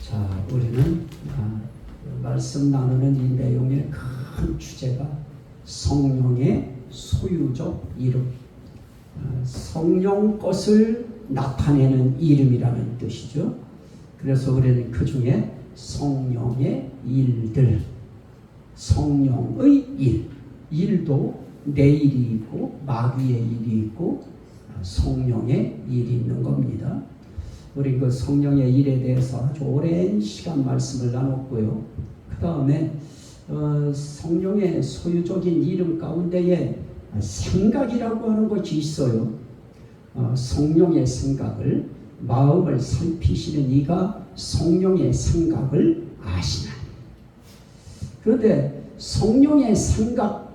자, 우리는 말씀 나누는 이 내용의 큰 주제가 성령의 소유적 이름, 성령 것을 나타내는 이름이라는 뜻이죠. 그래서 우리는 그 중에 성령의 일들, 성령의 일도 내 일이 있고 마귀의 일이 있고 성령의 일이 있는 겁니다. 우리 그 성령의 일에 대해서 아주 오랜 시간 말씀을 나눴고요. 그 다음에 성령의 소유적인 이름 가운데에 생각이라고 하는 것이 있어요. 성령의 생각을, 마음을 살피시는 이가 성령의 생각을 아시나니. 그런데 성령의 생각,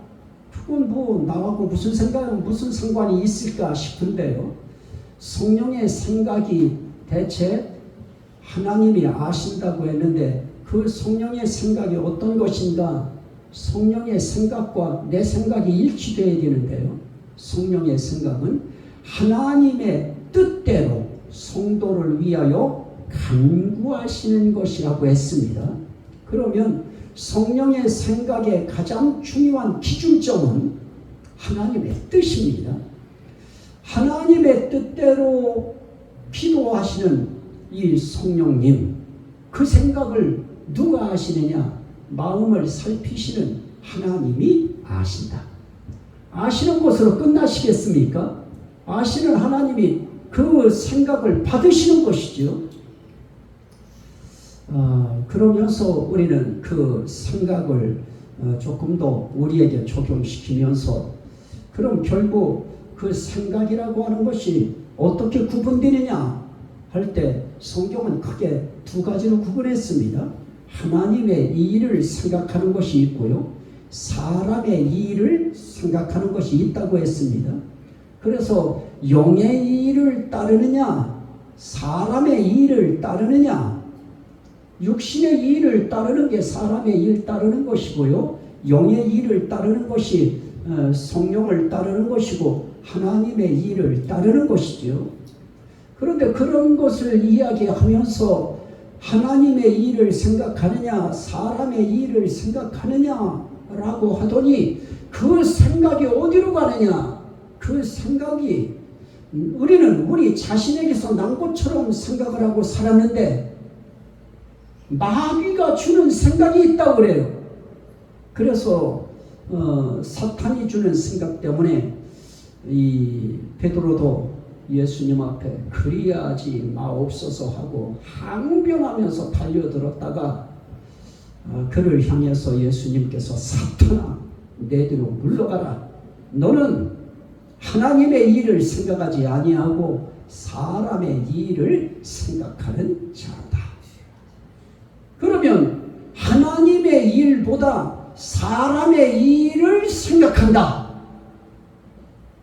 그건 뭐 나하고 무슨 상관이 있을까 싶은데요. 성령의 생각이 대체 하나님이 아신다고 했는데 그 성령의 생각이 어떤 것인가? 성령의 생각과 내 생각이 일치되어야 되는데요. 성령의 생각은 하나님의 뜻대로 성도를 위하여 간구하시는 것이라고 했습니다. 그러면 성령의 생각의 가장 중요한 기준점은 하나님의 뜻입니다. 하나님의 뜻대로 기도하시는 이 성령님, 그 생각을 누가 아시느냐? 마음을 살피시는 하나님이 아신다. 아시는 것으로 끝나시겠습니까? 아시는 하나님이 그 생각을 받으시는 것이죠. 그러면서 우리는 그 생각을 조금 더 우리에게 적용시키면서, 그럼 결국 그 생각이라고 하는 것이 어떻게 구분되느냐 할 때 성경은 크게 두 가지로 구분했습니다. 하나님의 일을 생각하는 것이 있고요, 사람의 일을 생각하는 것이 있다고 했습니다. 그래서 영의 일을 따르느냐, 사람의 일을 따르느냐, 육신의 일을 따르는 게 사람의 일을 따르는 것이고요, 영의 일을 따르는 것이 성령을 따르는 것이고 하나님의 일을 따르는 것이죠. 그런데 그런 것을 이야기하면서 하나님의 일을 생각하느냐, 사람의 일을 생각하느냐라고 하더니 그 생각이 어디로 가느냐? 그 생각이, 우리는 우리 자신에게서 난 것처럼 생각을 하고 살았는데 마귀가 주는 생각이 있다고 그래요. 그래서 사탄이 주는 생각 때문에 이 베드로도 예수님 앞에 그리하지 마옵소서 하고 항변하면서 달려들었다가 그를 향해서 예수님께서 사탄아, 내 뒤로 물러가라. 너는 하나님의 일을 생각하지 아니하고 사람의 일을 생각하는 자다. 그러면 하나님의 일보다 사람의 일을 생각한다.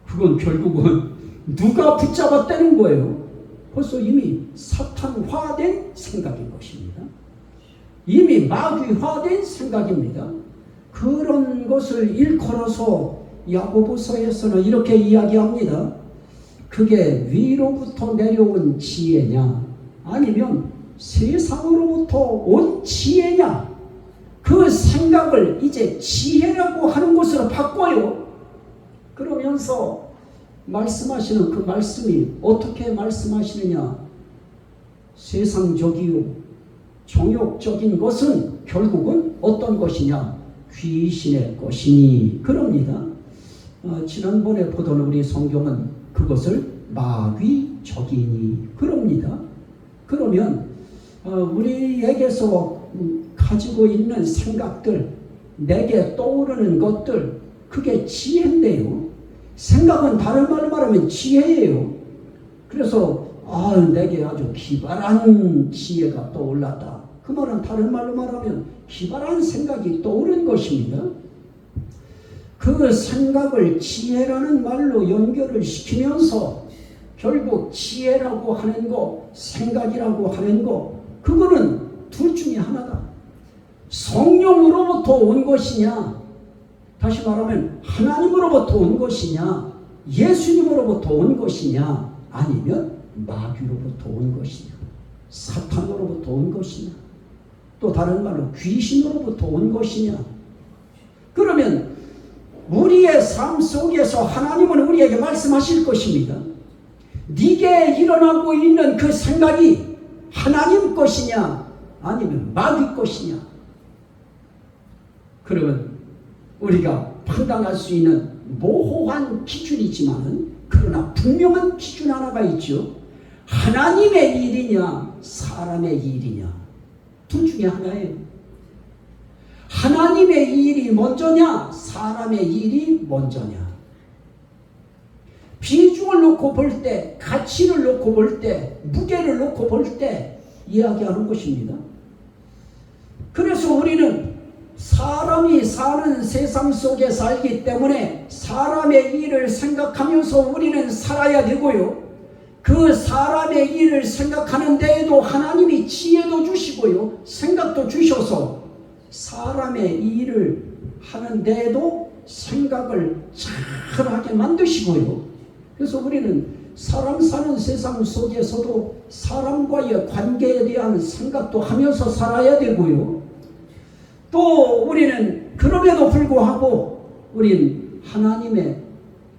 그건 결국은 누가 붙잡았다는 거예요? 벌써 이미 사탄화된 생각인 것입니다. 이미 마귀화된 생각입니다. 그런 것을 일컬어서 야고보서에서는 이렇게 이야기합니다. 그게 위로부터 내려온 지혜냐, 아니면 세상으로부터 온 지혜냐, 그 생각을 이제 지혜라고 하는 것으로 바꿔요. 그러면서 말씀하시는 그 말씀이 어떻게 말씀하시느냐? 세상적이요 정욕적인 것은 결국은 어떤 것이냐? 귀신의 것이니 그럽니다. 지난번에 보던 우리 성경은 그것을 마귀적이니 그럽니다. 그러면 우리에게서 가지고 있는 생각들, 내게 떠오르는 것들, 그게 지혜인데요. 생각은 다른 말로 말하면 지혜예요. 그래서 내게 아주 기발한 지혜가 떠올랐다. 그 말은 다른 말로 말하면 기발한 생각이 떠오른 것입니다. 그 생각을 지혜라는 말로 연결을 시키면서 결국 지혜라고 하는 거, 생각이라고 하는 거, 그거는 둘 중에 하나다. 성령으로부터 온 것이냐, 다시 말하면 하나님으로부터 온 것이냐, 예수님으로부터 온 것이냐, 아니면 마귀로부터 온 것이냐, 사탄으로부터 하나님으로부터 온 것이냐? 또 다른 말로 귀신으로부터 온 것이냐? 그러면 우리의 삶 속에서 하나님은 우리에게 말씀하실 것입니다. 네게 일어나고 있는 그 생각이 하나님 것이냐 아니면 마귀 것이냐? 그러면 우리가 판단할 수 있는 모호한 기준이지만 그러나 분명한 기준 하나가 있죠. 하나님의 일이냐 사람의 일이냐, 둘 중에 하나예요. 하나님의 일이 먼저냐 사람의 일이 먼저냐. 비중을 놓고 볼 때, 가치를 놓고 볼 때, 무게를 놓고 볼 때 이야기하는 것입니다. 그래서 우리는 사람이 사는 세상 속에 살기 때문에 사람의 일을 생각하면서 우리는 살아야 되고요. 그 사람의 일을 생각하는 데에도 하나님이 지혜도 주시고요, 생각도 주셔서 사람의 일을 하는 데에도 생각을 잘하게 만드시고요. 그래서 우리는 사람 사는 세상 속에서도 사람과의 관계에 대한 생각도 하면서 살아야 되고요. 또 우리는 그럼에도 불구하고 우린 하나님의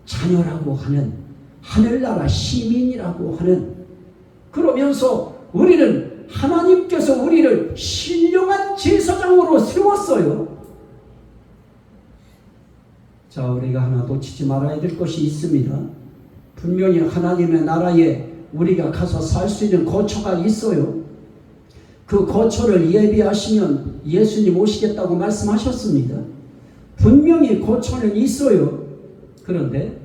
자녀라고 하는, 하늘나라 시민이라고 하는, 그러면서 우리는 하나님께서 우리를 신령한 제사장으로 세웠어요. 자, 우리가 하나 놓치지 말아야 될 것이 있습니다. 분명히 하나님의 나라에 우리가 가서 살 수 있는 거처가 있어요. 그 거처를 예비하시면 예수님 오시겠다고 말씀하셨습니다. 분명히 거처는 있어요. 그런데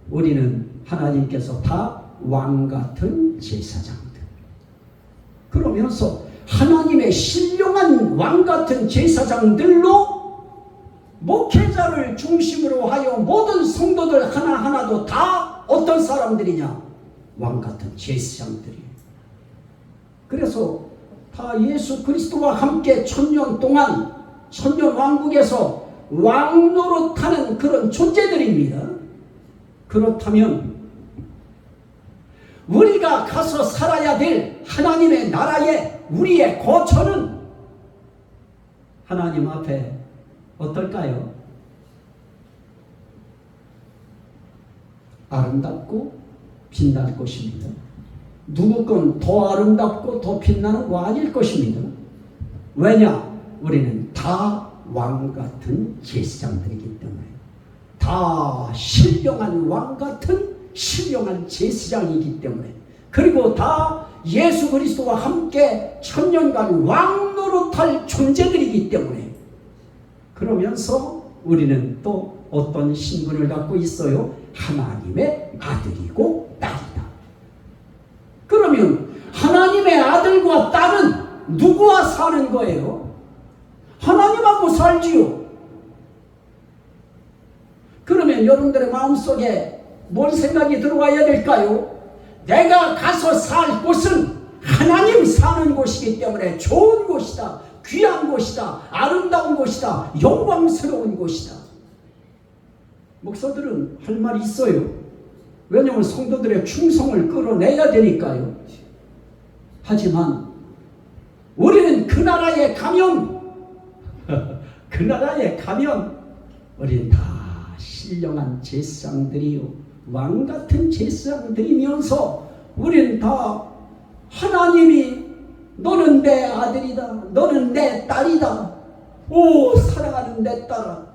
우리는 하나님께서 다 왕같은 제사장들, 그러면서 하나님의 신령한 왕같은 제사장들로 목회자를 중심으로 하여 모든 성도들 하나하나도 다 어떤 사람들이냐? 왕같은 제사장들이에요. 그래서 다 예수 그리스도와 함께 1000년 동안 천년 왕국에서 왕 노릇하는 그런 존재들입니다. 그렇다면 우리가 가서 살아야 될 하나님의 나라에 우리의 거처는 하나님 앞에 어떨까요? 아름답고 빛날 것입니다. 누구 건 더 아름답고 더 빛나는 거 아닐 것입니다. 왜냐? 우리는 다 왕같은 제사장들이기 때문에, 다 신령한 왕같은 신령한 제사장이기 때문에, 그리고 다 예수 그리스도와 함께 1000년간 왕 노릇할 존재들이기 때문에, 그러면서 우리는 또 어떤 신분을 갖고 있어요? 하나님의 아들이고 딸이다. 그러면 하나님의 아들과 딸은 누구와 사는 거예요? 하나님하고 살지요. 그러면 여러분들의 마음속에 뭔 생각이 들어와야 될까요? 내가 가서 살 곳은 하나님 사는 곳이기 때문에 좋은 곳이다, 귀한 곳이다, 아름다운 곳이다, 영광스러운 곳이다. 목사들은 할 말이 있어요. 왜냐하면 성도들의 충성을 끌어내야 되니까요. 하지만 우리는 그 나라에 가면 그 나라에 가면 우리는 다 신령한 제사장들이요, 왕같은 제사장들이면서 우리는 다 하나님이 너는 내 아들이다, 너는 내 딸이다, 오 사랑하는 내 딸아.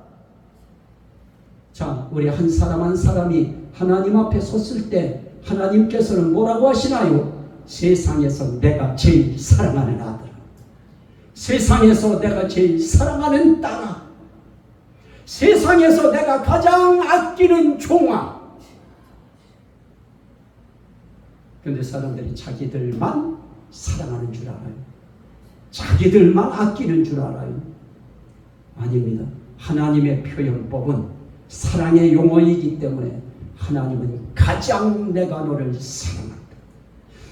자, 우리 한 사람 한 사람이 하나님 앞에 섰을 때 하나님께서는 뭐라고 하시나요? 세상에서 내가 제일 사랑하는 아들아, 세상에서 내가 제일 사랑하는 딸아, 세상에서 내가 가장 아끼는 종아. 그런데 사람들이 자기들만 사랑하는 줄 알아요. 자기들만 아끼는 줄 알아요. 아닙니다. 하나님의 표현법은 사랑의 용어이기 때문에 하나님은 가장 내가 너를 사랑한다,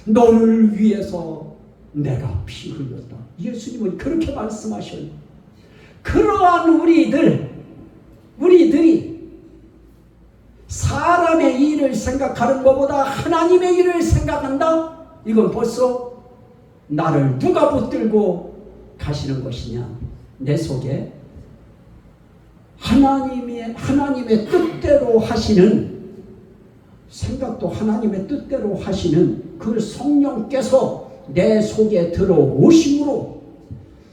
너를 위해서 내가 피 흘렸다. 예수님은 그렇게 말씀하셔요. 그러한 우리들이 사람의 일을 생각하는 것보다 하나님의 일을 생각한다? 이건 벌써 나를 누가 붙들고 가시는 것이냐? 내 속에 하나님의 뜻대로 하시는, 생각도 하나님의 뜻대로 하시는 그 성령께서 내 속에 들어오심으로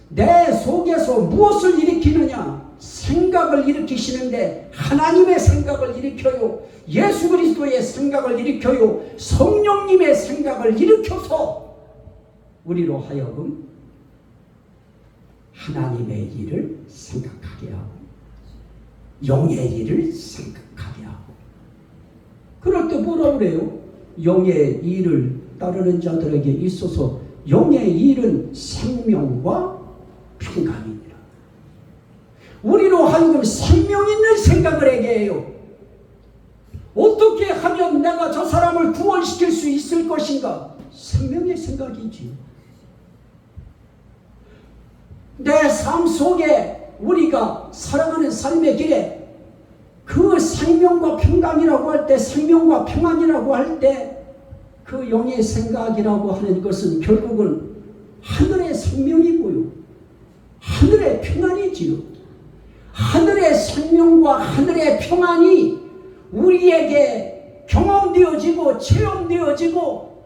내 속에서 무엇을 일으키느냐? 생각을 일으키시는데 하나님의 생각을 일으켜요. 예수 그리스도의 생각을 일으켜요. 성령님의 생각을 일으켜서 우리로 하여금 하나님의 일을 생각하게 하고 영의 일을 생각하게 하고. 그럴 때 뭐라 그래요? 영의 일을 따르는 자들에게 있어서 영의 일은 생명과 평강이니라. 우리로 하여금 생명 있는 생각을 하게 해요. 어떻게 하면 내가 저 사람을 구원시킬 수 있을 것인가? 생명의 생각이지. 내 삶 속에 우리가 살아가는 삶의 길에 그 생명과 평강이라고 할 때, 생명과 평안이라고 할 때 그 영의 생각이라고 하는 것은 결국은 하늘의 생명이고요. 하늘의 평안이지요. 하늘의 생명과 하늘의 평안이 우리에게 경험되어지고 체험되어지고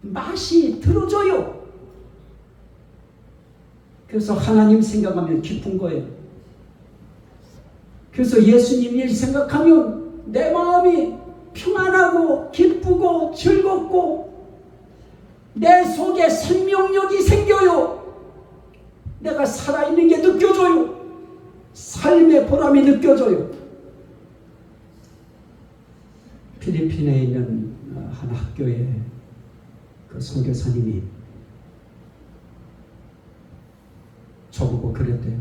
맛이 들어져요. 그래서 하나님 생각하면 기쁜 거예요. 그래서 예수님 일 생각하면 내 마음이 평안하고 기쁘고 즐겁고 내 속에 생명력이 생겨요. 내가 살아있는 게 느껴져요. 삶의 보람이 느껴져요. 필리핀에 있는 한 학교에 그 선교사님이 저보고 그랬대요.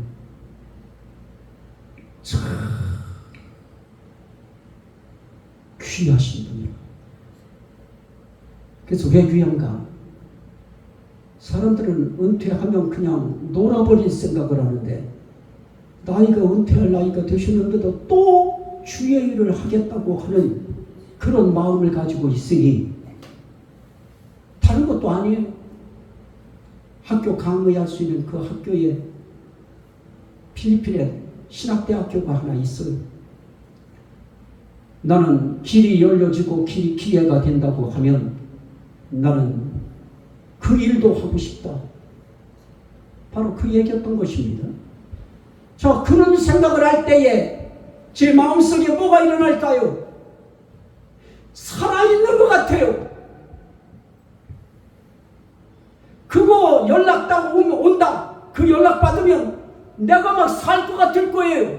참 귀하신 분이야. 그래서 왜 귀한가? 사람들은 은퇴하면 그냥 놀아버릴 생각을 하는데 나이가 은퇴할 나이가 되셨는데도 또 주의 일을 하겠다고 하는 그런 마음을 가지고 있으니 다른 것도 아니에요. 학교 강의할 수 있는 그 학교에 필리핀에 신학대학교가 하나 있어요. 나는 길이 열려지고 길이 기회가 된다고 하면 나는 그 일도 하고 싶다. 바로 그 얘기였던 것입니다. 자, 그런 생각을 할 때에 제 마음속에 뭐가 일어날까요? 살아있는 것 같아요. 그거 연락 온다. 그 연락 받으면 내가 막 살 것 같을 거예요.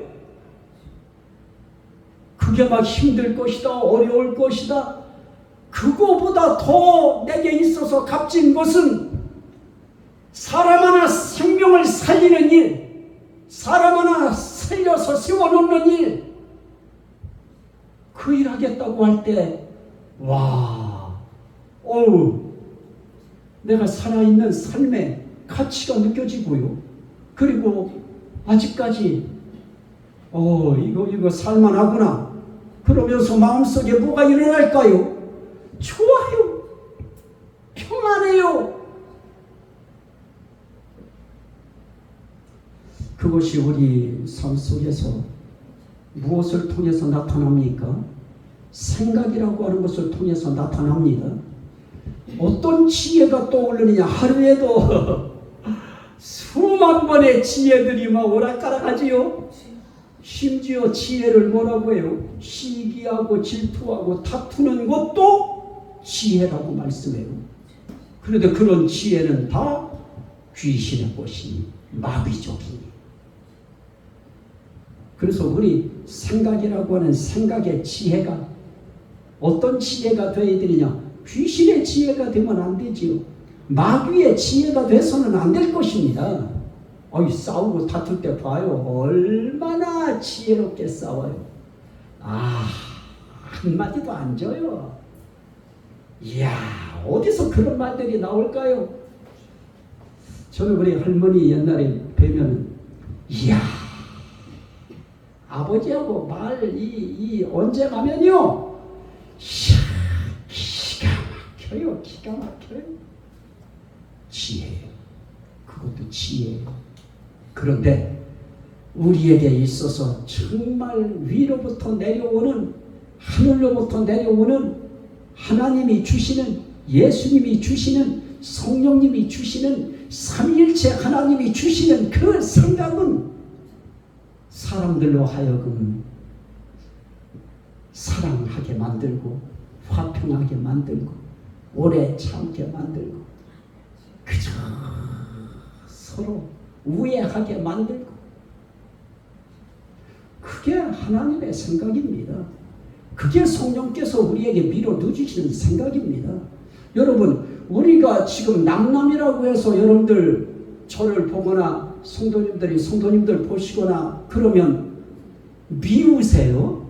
그게 막 힘들 것이다. 어려울 것이다. 그거보다 더 내게 있어서 값진 것은 사람 하나 생명을 살리는 일, 사람 하나 살려서 세워놓는 일, 그 일 하겠다고 할 때 와, 어우, 내가 살아있는 삶의 가치가 느껴지고요. 그리고 아직까지 이거 살만하구나. 그러면서 마음속에 뭐가 일어날까요? 좋아요. 평안해요. 그것이 우리 삶 속에서 무엇을 통해서 나타납니까? 생각이라고 하는 것을 통해서 나타납니다. 어떤 지혜가 떠오르느냐? 하루에도 수만 번의 지혜들이 막 오락가락하지요. 심지어 지혜를 뭐라고 해요? 시기하고 질투하고 다투는 것도 지혜라고 말씀해요. 그런데 그런 지혜는 다 귀신의 것이니 마귀적이니. 그래서 우리 생각이라고 하는 생각의 지혜가 어떤 지혜가 되어야 되느냐? 귀신의 지혜가 되면 안 되지요. 마귀의 지혜가 돼서는 안 될 것입니다. 싸우고 다툴 때 봐요. 얼마나 지혜롭게 싸워요. 한마디도 안 져요. 이야, 어디서 그런 말들이 나올까요? 저는 우리 할머니 옛날에 뵈면 이야, 아버지하고 언제 가면요, 이야, 기가 막혀요. 지혜예요. 그것도 지혜예요. 그런데 우리에게 있어서 정말 위로부터 내려오는, 하늘로부터 내려오는 하나님이 주시는, 예수님이 주시는, 성령님이 주시는, 삼위일체 하나님이 주시는 그 생각은 사람들로 하여금 사랑하게 만들고, 화평하게 만들고, 오래 참게 만들고, 그저 서로 우애하게 만들고, 그게 하나님의 생각입니다. 그게 성령께서 우리에게 밀어 넣어주시는 생각입니다. 여러분, 우리가 지금 남남이라고 해서 여러분들 저를 보거나 성도님들 보시거나 그러면 미우세요?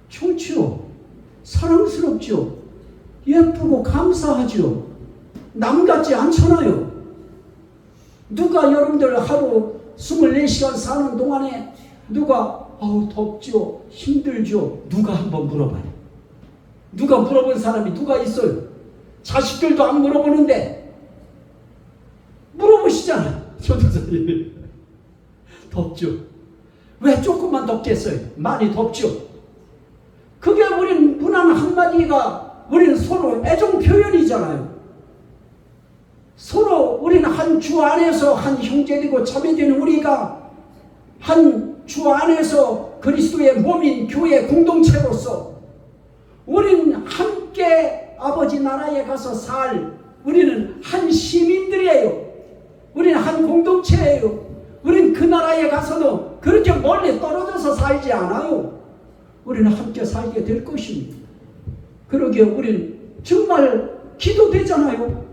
좋죠. 사랑스럽죠. 예쁘고 감사하죠. 남 같지 않잖아요. 누가 여러분들 하루 24시간 사는 동안에 누가 덥죠, 힘들죠, 누가 한번 물어봐요. 누가 물어본 사람이 누가 있어요? 자식들도 안 물어보는데 물어보시잖아요. 전도사님이 덥죠. 왜 조금만 덥겠어요? 많이 덥죠. 그게 우린 문안 한마디가 우리는 서로 애정 표현이잖아요. 서로 우리는 한 주 안에서 한 형제되고 자매되는 우리가 한 주 안에서 그리스도의 몸인 교회 공동체로서 우리는 함께 아버지 나라에 가서 우리는 한 시민들이에요. 우리는 한 공동체예요. 우리는 그 나라에 가서도 그렇게 멀리 떨어져서 살지 않아요. 우리는 함께 살게 될 것입니다. 그러기에 우리는 정말 기도되잖아요.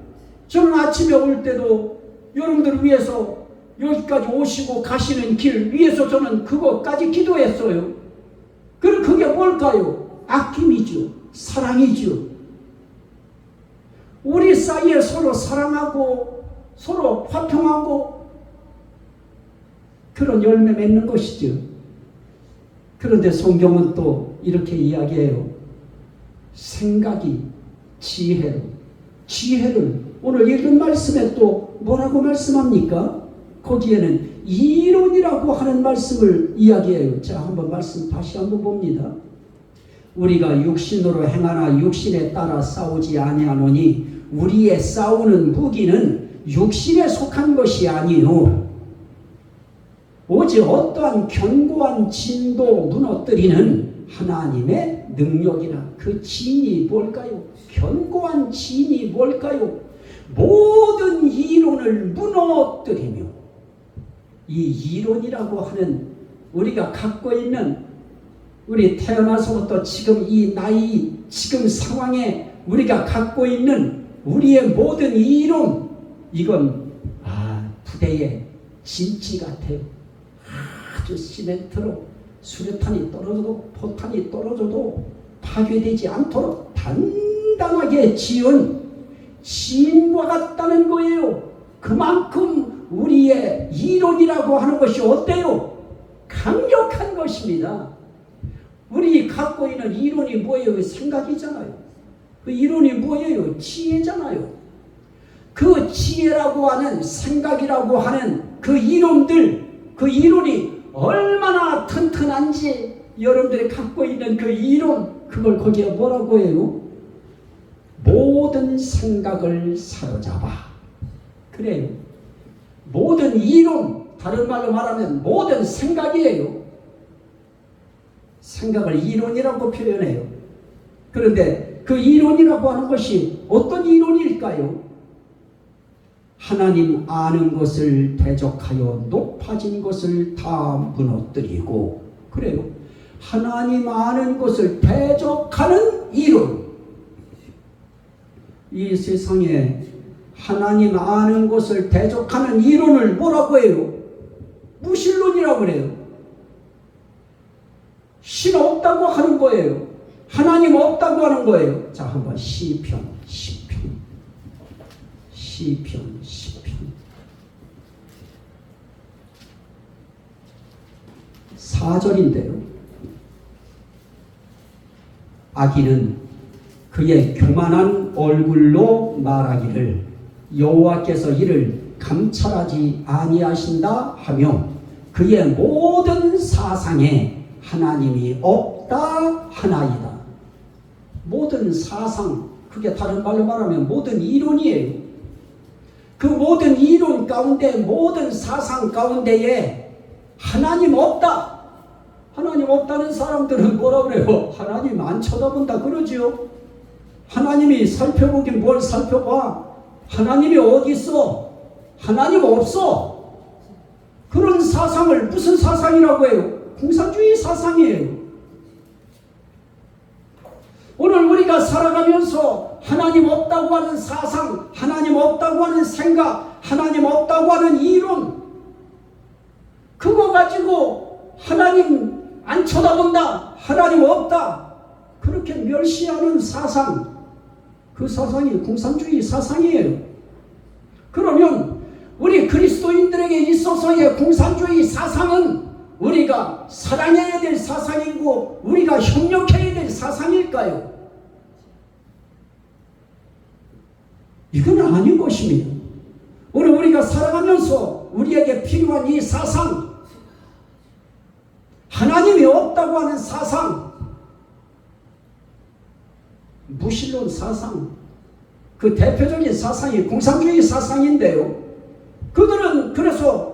저는 아침에 올 때도 여러분들을 위해서 여기까지 오시고 가시는 길 위해서 저는 그것까지 기도했어요. 그럼 그게 뭘까요? 아낌이죠. 사랑이죠. 우리 사이에 서로 사랑하고 서로 화평하고 그런 열매 맺는 것이죠. 그런데 성경은 또 이렇게 이야기해요. 생각이 지혜를 오늘 읽은 말씀에 또 뭐라고 말씀합니까? 거기에는 이론이라고 하는 말씀을 이야기해요. 자, 한번 말씀 다시 한번 봅니다. 우리가 육신으로 행하나 육신에 따라 싸우지 아니하노니 우리의 싸우는 무기는 육신에 속한 것이 아니요 오직 어떠한 견고한 진도 무너뜨리는 하나님의 능력이라. 그 진이 뭘까요? 견고한 진이 뭘까요? 모든 이론을 무너뜨리며, 이 이론이라고 하는 우리가 갖고 있는, 우리 태어나서부터 지금 이 나이, 지금 상황에 우리가 갖고 있는 우리의 모든 이론, 이건 부대의 진지 같아요. 아주 시멘트로 수류탄이 떨어져도 포탄이 떨어져도 파괴되지 않도록 단단하게 지은 진과 같다는 거예요. 그만큼 우리의 이론이라고 하는 것이 어때요? 강력한 것입니다. 우리 갖고 있는 이론이 뭐예요? 생각이잖아요. 그 이론이 뭐예요? 지혜잖아요. 그 지혜라고 하는, 생각이라고 하는 그 이론들, 그 이론이 얼마나 튼튼한지 여러분들이 갖고 있는 그 이론, 그걸 거기에 뭐라고 해요? 모든 생각을 사로잡아. 그래요. 모든 이론, 다른 말로 말하면 모든 생각이에요. 생각을 이론이라고 표현해요. 그런데 그 이론이라고 하는 것이 어떤 이론일까요? 하나님 아는 것을 대적하여 높아진 것을 다 무너뜨리고, 그래요. 하나님 아는 것을 대적하는 이론. 이 세상에 하나님 아는 것을 대적하는 이론을 뭐라고 해요? 무신론이라고 그래요. 신 없다고 하는 거예요. 하나님 없다고 하는 거예요. 자, 한번 시편 4절인데요. 악인은 그의 교만한 얼굴로 말하기를 여호와께서 이를 감찰하지 아니하신다 하며 그의 모든 사상에 하나님이 없다 하나이다. 모든 사상, 그게 다른 말로 말하면 모든 이론이에요. 그 모든 이론 가운데, 모든 사상 가운데에 하나님 없다. 하나님 없다는 사람들은 뭐라 그래요? 하나님 안 쳐다본다 그러지요. 하나님이 살펴보긴 뭘 살펴봐. 하나님이 어디 있어? 하나님 없어. 그런 사상을 무슨 사상이라고 해요? 공산주의 사상이에요. 오늘 우리가 살아가면서 하나님 없다고 하는 사상, 하나님 없다고 하는 생각, 하나님 없다고 하는 이론, 그거 가지고 하나님 안 쳐다본다, 하나님 없다, 그렇게 멸시하는 사상, 그 사상이 공산주의 사상이에요. 그러면 우리 그리스도인들에게 있어서의 공산주의 사상은 우리가 사랑해야 될 사상이고 우리가 협력해야 될 사상일까요? 이건 아닌 것입니다. 오늘 우리가 살아가면서 우리에게 필요한 이 사상, 하나님이 없다고 하는 사상, 무신론 사상, 그 대표적인 사상이 공산주의 사상인데요. 그들은 그래서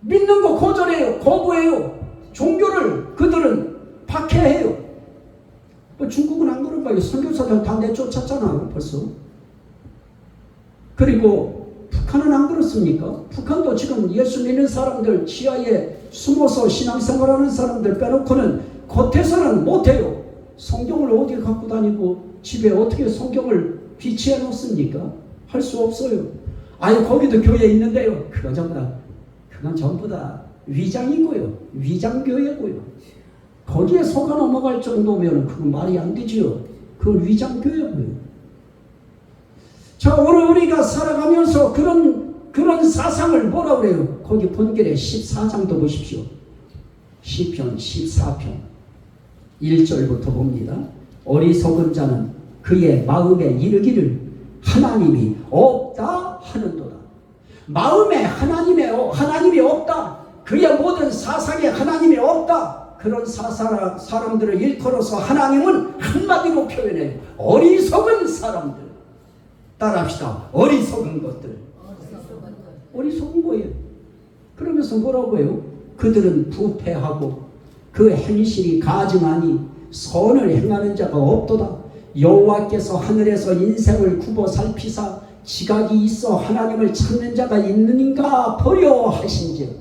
믿는 거 거절해요. 거부해요. 종교를 그들은 박해해요. 중국은 안 그런 거예요. 선교사들 다 내쫓았잖아요. 벌써. 그리고 북한은 안 그렇습니까? 북한도 지금 예수 믿는 사람들 지하에 숨어서 신앙생활하는 사람들 빼놓고는 겉에서는 못해요. 성경을 어디 갖고 다니고 집에 어떻게 성경을 비치해 놓습니까? 할 수 없어요. 아니 거기도 교회 있는데요. 그건 전부 다 위장이고요. 위장교회고요. 거기에 속아 넘어갈 정도면 그건 말이 안 되지요. 그건 위장교회고요. 자, 오늘 우리가 살아가면서 그런 사상을 뭐라 그래요? 거기 본결에 14장도 보십시오. 시편 14편 1절부터 봅니다. 어리석은 자는 그의 마음에 이르기를 하나님이 없다 하는도다. 마음에 하나님이 없다. 그의 모든 사상에 하나님이 없다. 그런 사람들을 일컬어서 하나님은 한마디로 표현해요. 어리석은 사람들. 따라합시다. 어리석은 것들. 어리석은 거예요. 그러면서 뭐라고 해요? 그들은 부패하고 그 행실이 가증하니 선을 행하는 자가 없도다. 여호와께서 하늘에서 인생을 굽어 살피사 지각이 있어 하나님을 찾는 자가 있는가 버려 하신즉.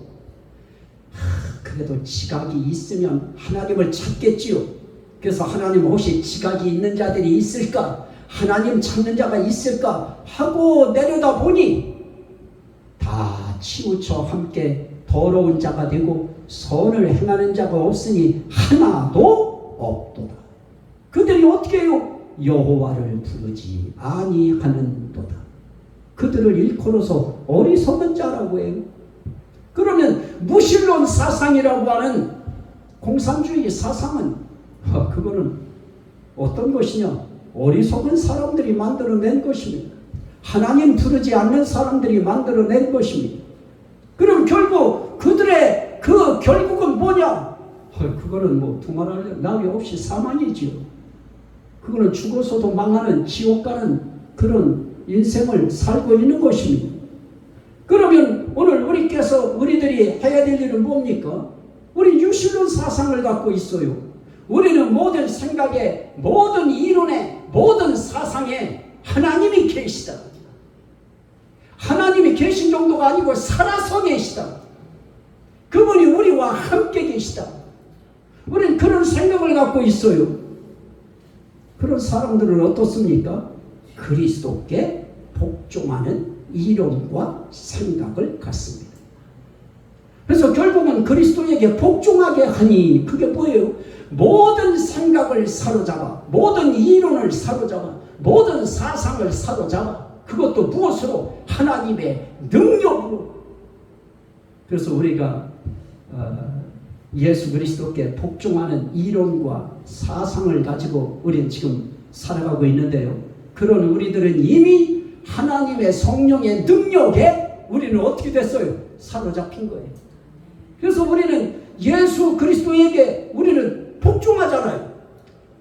그래도 지각이 있으면 하나님을 찾겠지요. 그래서 하나님 혹시 지각이 있는 자들이 있을까? 하나님 찾는 자가 있을까? 하고 내려다 보니 다 치우쳐 함께 더러운 자가 되고 선을 행하는 자가 없으니 하나도 없도다. 그들이 어떻게 해요? 여호와를 부르지 아니하는도다. 그들을 일컬어서 어리석은 자라고 해요. 그러면 무신론 사상이라고 하는 공산주의 사상은 그거는 어떤 것이냐? 어리석은 사람들이 만들어낸 것입니다. 하나님 부르지 않는 사람들이 만들어낸 것입니다. 그럼 결국 그들의 그 결국은 뭐냐? 그거는 뭐 두말할 나위 없이 사망이지요. 그거는 죽어서도 망하는 지옥 가는 그런 인생을 살고 있는 것입니다. 그러면 오늘 우리들이 해야 될 일은 뭡니까? 우리 유신론 사상을 갖고 있어요. 우리는 모든 생각에, 모든 이론에, 모든 사상에 하나님이 계시다. 하나님이 계신 정도가 아니고 살아서 계시다. 그분이 우리와 함께 계시다. 우리는 그런 생각을 갖고 있어요. 그런 사람들은 어떻습니까? 그리스도께 복종하는 이론과 생각을 갖습니다. 그래서 결국은 그리스도에게 복종하게 하니 그게 뭐예요? 모든 생각을 사로잡아, 모든 이론을 사로잡아, 모든 사상을 사로잡아. 그것도 무엇으로? 하나님의 능력으로. 그래서 우리가 예수 그리스도께 복종하는 이론과 사상을 가지고 우리는 지금 살아가고 있는데요. 그런 우리들은 이미 하나님의 성령의 능력에 우리는 어떻게 됐어요? 사로잡힌 거예요. 그래서 우리는 예수 그리스도에게 우리는 복종하잖아요.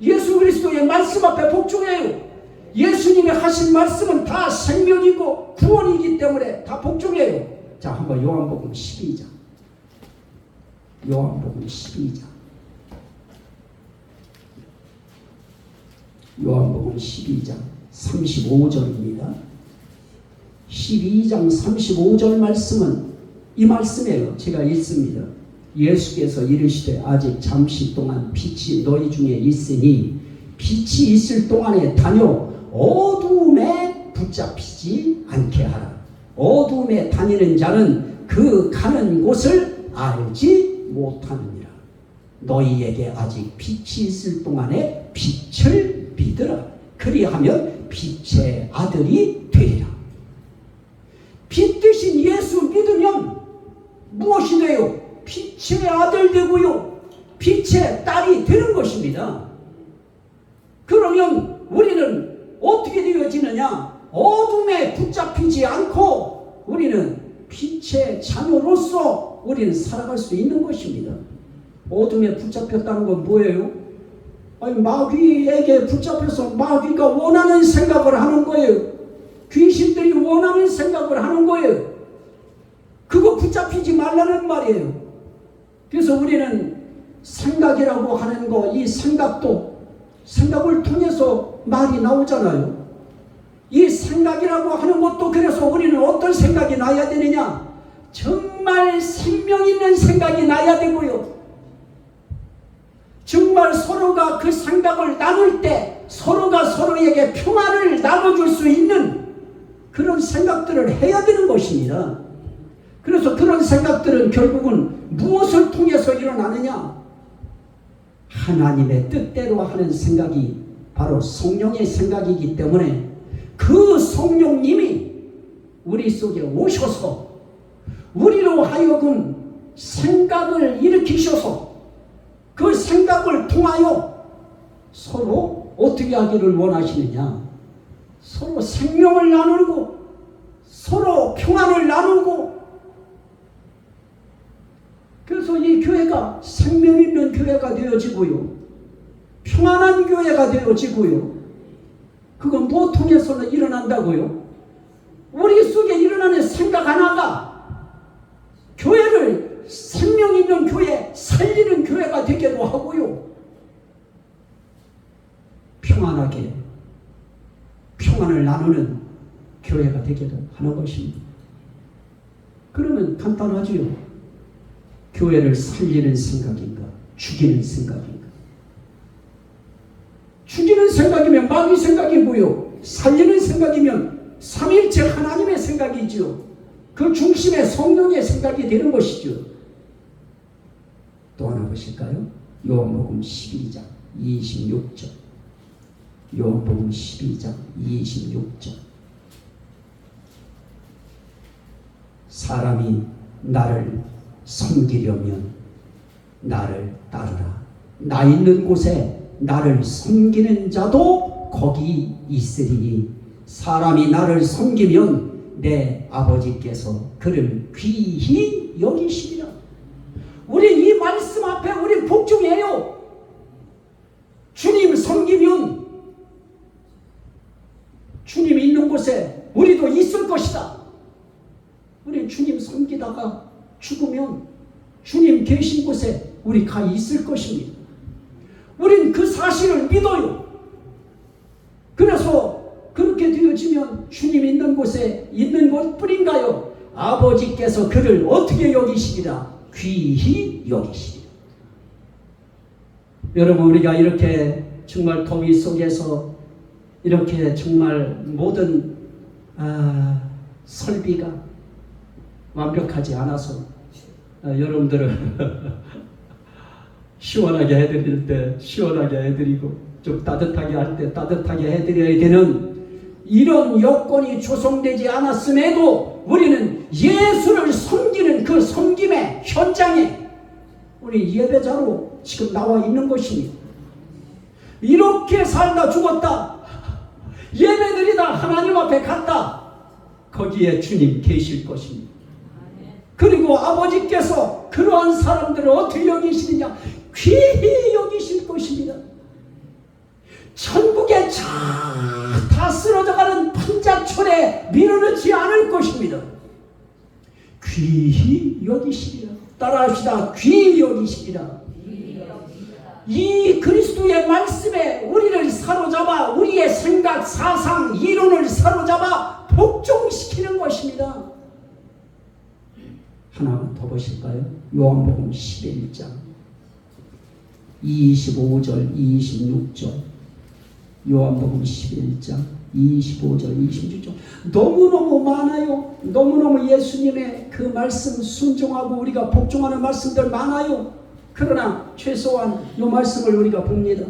예수 그리스도의 말씀 앞에 복종해요. 예수님이 하신 말씀은 다 생명이고 구원이기 때문에 다 복종해요. 자, 한번 요한복음 12장. 요한복음 12장. 요한복음 12장 35절입니다. 12장 35절 말씀은 이 말씀이에요. 제가 읽습니다. 예수께서 이르시되 아직 잠시 동안 빛이 너희 중에 있으니 빛이 있을 동안에 다녀 어두움에 붙잡히지 않게 하라. 어두움에 다니는 자는 그 가는 곳을 알지 못하느니라. 너희에게 아직 빛이 있을 동안에 빛을 믿으라. 그리하면 빛의 아들이 되리라. 빛 대신 예수 믿으면 무엇이 돼요? 빛의 아들 되고요. 빛의 딸이 되는 것입니다. 그러면 우리는 어떻게 되어지느냐? 어둠에 붙잡히지 않고 우리는 빛의 자녀로서 우리는 살아갈 수 있는 것입니다. 어둠에 붙잡혔다는 건 뭐예요? 아니, 마귀에게 붙잡혀서 마귀가 원하는 생각을 하는 거예요. 귀신들이 원하는 생각을 하는 거예요. 그거 붙잡히지 말라는 말이에요. 그래서 우리는 생각이라고 하는 거, 이 생각도 생각을 통해서 말이 나오잖아요. 이 생각이라고 하는 것도 그래서 우리는 어떤 생각이 나야 되느냐? 정말 생명 있는 생각이 나야 되고요. 정말 서로가 그 생각을 나눌 때 서로가 서로에게 평안을 나눠줄 수 있는 그런 생각들을 해야 되는 것입니다. 그래서 그런 생각들은 결국은 무엇을 통해서 일어나느냐? 하나님의 뜻대로 하는 생각이 바로 성령의 생각이기 때문에 그 성령님이 우리 속에 오셔서 우리로 하여금 생각을 일으키셔서 그 생각을 통하여 서로 어떻게 하기를 원하시느냐? 서로 생명을 나누고 서로 평안을 나누고, 그래서 이 교회가 생명 있는 교회가 되어지고요, 평안한 교회가 되어지고요. 그건 뭐 통해서는 일어난다고요? 우리 속에 일어나는 생각 하나가 교회를 생명 있는 교회, 살리는 교회가 되기도 하고요, 평안하게 평안을 나누는 교회가 되기도 하는 것입니다. 그러면 간단하지요. 교회를 살리는 생각인가, 죽이는 생각인가? 죽이는 생각이면 마귀 생각이고요, 살리는 생각이면 삼일체 하나님의 생각이지요. 그 중심에 성령의 생각이 되는 것이죠. 또 하나 보실까요? 요한복음 12장 26절. 요한복음 12장 26절. 사람이 나를 섬기려면 나를 따르라. 나 있는 곳에 나를 섬기는 자도 거기 있으리니 사람이 나를 섬기면 내 아버지께서 그를 귀히 여기시리라. 우린 이 말씀 앞에 우린 복종해요. 주님 섬기면 주님 있는 곳에 우리도 있을 것이다. 우리 주님 섬기다가 죽으면 주님 계신 곳에 우리 가 있을 것입니다. 우린 그 사실을 믿어요. 그래서 그렇게 되어지면 주님 있는 곳에 있는 것뿐인가요? 아버지께서 그를 어떻게 여기시리라? 귀히 여기시리라. 여러분, 우리가 이렇게 정말 더위 속에서 이렇게 정말 모든 설비가 완벽하지 않아서 여러분들을 시원하게 해드릴 때 시원하게 해드리고 좀 따뜻하게 할 때 따뜻하게 해드려야 되는 이런 여건이 조성되지 않았음에도 우리는 예수를 섬기는 그 섬김의 현장에 우리 예배자로 지금 나와 있는 것입니다. 이렇게 살다 죽었다, 예배드리다 하나님 앞에 갔다, 거기에 주님 계실 것입니다. 그리고 아버지께서 그러한 사람들을 어떻게 여기시느냐? 귀히 여기실 것입니다. 천국에 다 쓰러져가는 판자촌에 밀어넣지 않을 것입니다. 귀히 여기시리라. 따라합시다. 귀히 여기시리라. 이 그리스도의 말씀에 우리를 사로잡아 우리의 생각, 사상, 이론을 사로잡아 복종시키는 것입니다. 하나만 더 보실까요? 요한복음 11장 25절 26절. 요한복음 11장 25절 26절. 너무너무 많아요. 너무너무 예수님의 그 말씀 순종하고 우리가 복종하는 말씀들 많아요. 그러나 최소한 이 말씀을 우리가 봅니다.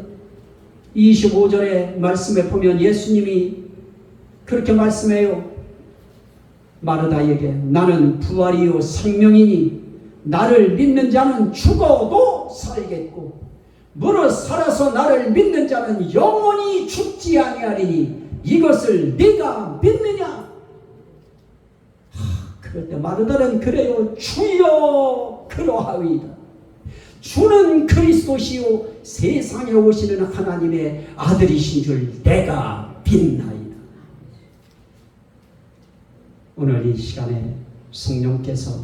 25절의 말씀에 보면 예수님이 그렇게 말씀해요. 마르다에게 나는 부활이요 생명이니 나를 믿는 자는 죽어도 살겠고 무릇 살아서 나를 믿는 자는 영원히 죽지 아니하리니 이것을 네가 믿느냐? 그럴 때 마르다는 그래요. 주여 그러하이다. 주는 그리스도시요 세상에 오시는 하나님의 아들이신 줄 내가 믿나이다. 오늘 이 시간에 성령께서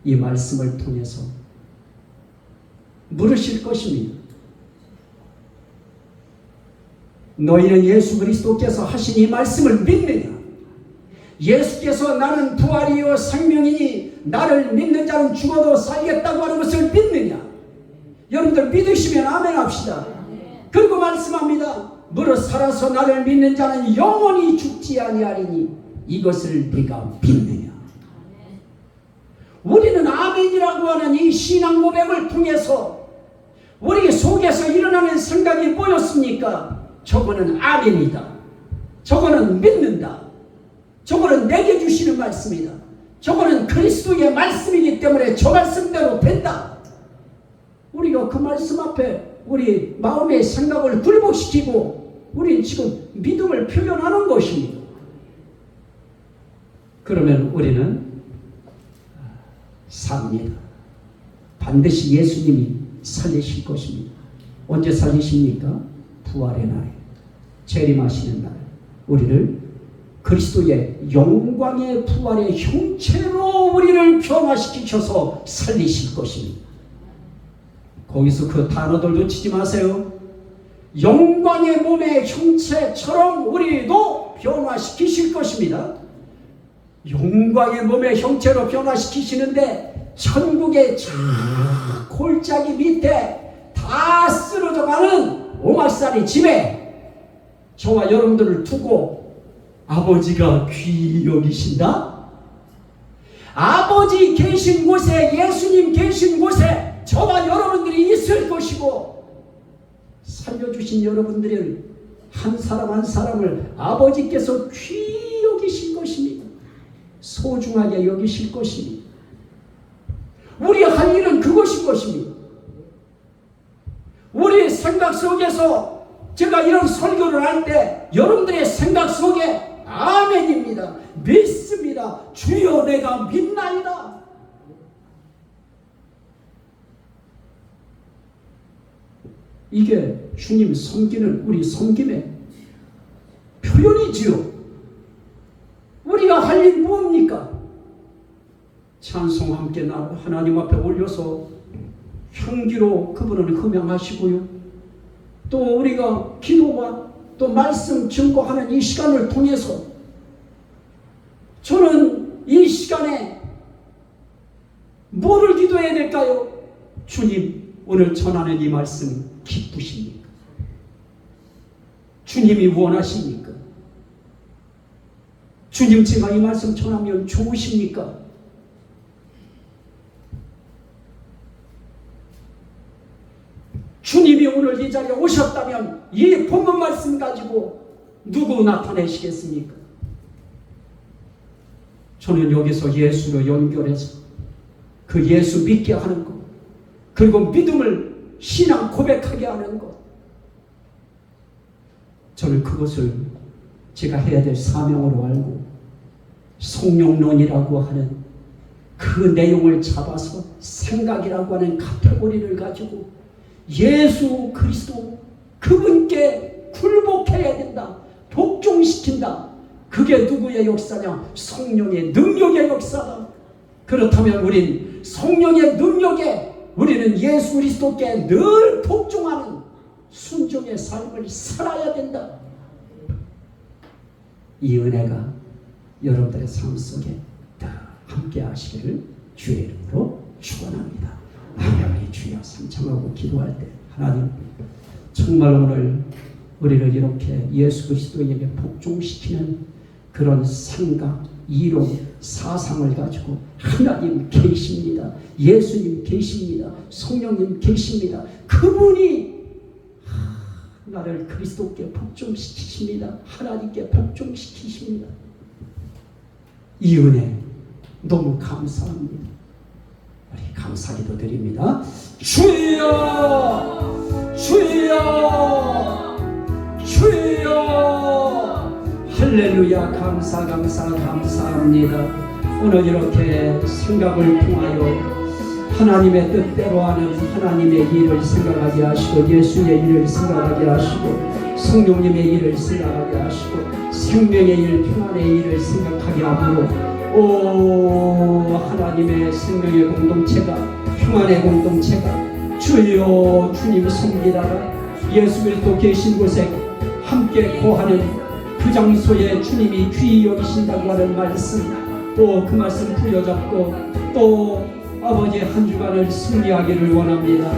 이 말씀을 통해서 물으실 것입니다. 너희는 예수 그리스도께서 하신 이 말씀을 믿느냐? 예수께서 나는 부활이요 생명이니 나를 믿는 자는 죽어도 살겠다고 하는 것을 믿느냐? 여러분들 믿으시면 아멘 합시다. 그리고 말씀합니다. 무릇 살아서 나를 믿는 자는 영원히 죽지 아니하리니 이것을 네가 믿느냐? 우리는 아멘이라고 하는 이 신앙 고백을 통해서 우리 속에서 일어나는 생각이 뭐였습니까? 저거는 아멘이다. 저거는 믿는다. 저거는 내게 주시는 말씀이다. 저거는 그리스도의 말씀이기 때문에 저 말씀대로 된다. 우리가 그 말씀 앞에 우리 마음의 생각을 굴복시키고 우리는 지금 믿음을 표현하는 것입니다. 그러면 우리는 삽니다. 반드시 예수님이 살리실 것입니다. 언제 살리십니까? 부활의 날, 재림하시는 날, 우리를 그리스도의 영광의 부활의 형체로 우리를 변화시키셔서 살리실 것입니다. 거기서 그 단어들 놓치지 마세요. 영광의 몸의 형체처럼 우리도 변화시키실 것입니다. 영광의 몸의 형체로 변화시키시는데 천국의 저 골짜기 밑에 다 쓰러져가는 오막살이 집에 저와 여러분들을 두고 아버지가 귀히 여기신다? 아버지 계신 곳에, 예수님 계신 곳에 저와 여러분들이 있을 것이고 살려주신 여러분들을 한 사람 한 사람을 아버지께서 귀히 여기실 것입니다. 소중하게 여기실 것입니다. 우리 할 일은 그것인 것입니다. 우리 생각 속에서 제가 이런 설교를 할 때 여러분들의 생각 속에 아멘입니다. 믿습니다. 주여 내가 믿나이다. 이게 주님 섬기는 우리 섬김의 표현이지요. 우리가 할 일 뭡니까? 찬송 함께 하나님 앞에 올려서 향기로 그분을 음양하시고요. 또 우리가 기도와 또 말씀 증거하는 이 시간을 통해서 저는 이 시간에 뭐를 기도해야 될까요? 주님, 오늘 전하는 이 말씀 기쁘십니까? 주님이 원하십니까? 주님, 제가 이 말씀 전하면 좋으십니까? 주님이 오늘 이 자리에 오셨다면 이 본문 말씀 가지고 누구 나타내시겠습니까? 저는 여기서 예수로 연결해서 그 예수 믿게 하는 것, 그리고 믿음을 신앙 고백하게 하는 것, 저는 그것을 제가 해야 될 사명으로 알고 성령론이라고 하는 그 내용을 잡아서 생각이라고 하는 카테고리를 가지고 예수 그리스도 그분께 굴복해야 된다. 복종시킨다. 그게 누구의 역사냐? 성령의 능력의 역사다. 그렇다면 우린 성령의 능력에 우리는 예수 그리스도께 늘 복종하는 순종의 삶을 살아야 된다. 이 은혜가 여러분들의 삶 속에 다 함께 하시기를 주의 이름으로 축원합니다. 우리 주여 삼창하고 기도할 때 하나님 정말 오늘 우리를 이렇게 예수 그리스도에게 복종시키는 그런 생각, 이론, 사상을 가지고 하나님 계십니다. 예수님 계십니다. 성령님 계십니다. 그분이 나를 그리스도께 복종시키십니다. 하나님께 복종시키십니다. 이 은혜 너무 감사합니다. 우리 감사기도 드립니다. 주여 주여 주여 할렐루야. 감사합니다. 오늘 이렇게 생각을 통하여 하나님의 뜻대로 하는 하나님의 일을 생각하게 하시고 예수의 일을 생각하게 하시고 성령님의 일을 생각하게 하시고 생명의 일, 평안의 일을 생각하게 하므로 오 하나님의 생명의 공동체가 평안의 공동체가 주여 주님 섬기다가 예수 그리스도 계신 곳에 함께 거하는 그 장소에 주님이 귀히 여기신다고 하는 말씀 또 그 말씀 부여잡고 또 아버지의 한 주간을 승리하기를 원합니다.